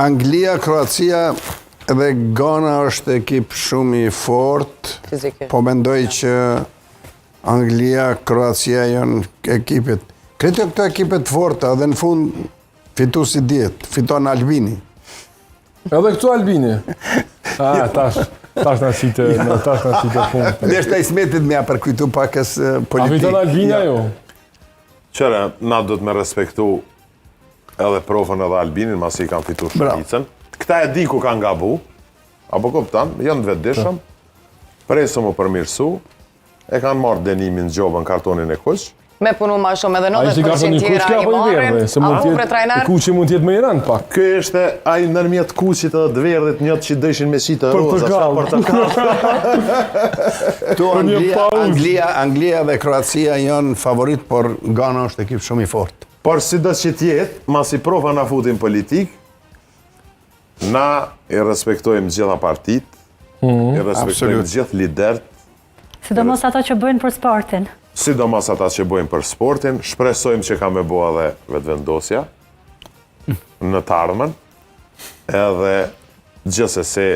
Anglia, Kroacia dhe Ghana është ekip shumë i fort, po mendoj që Anglia, Kroacia janë ekipet. Kretë këto ekipet forta dhe në fund fitu si djetë, fiton Albini. Edhe këtu Albini? Tash në sitë punë. Nështë a Ismetit me a përkujtu pakës politikë. A fiton Albina jo? Qëre, na do të me respektu edhe profën edhe Albinin, masi i kanë fitu Shqipicën. Këta e di ku kanë gabu, apo kuptan, janë të vetëdishëm, presë mu përmirësu, e kanë marrë denimin në gjobën kartonin e kuq. Me punu ma shumë edhe 90% tjera i marrin, apo për trajner? Kuqi mund tjetë me i rënd pak. Kjo është ai nërmjet kuqit edhe dverdhit njët që dëshin me qitë roza, Anglia dhe Kroacia janë favorit, por Ghana është ekip shumë i fort. Por si do që tjetë, mas i profa na futin politik, na i respektojmë gjitha partit, i respektojmë gjithë lidert. Sidomos ato që bëjnë për sportin. Sidomos ata që bëjmë për sportin, shpresojmë që ka me bo edhe vetëvendosja në të ardhmen, edhe gjithsesi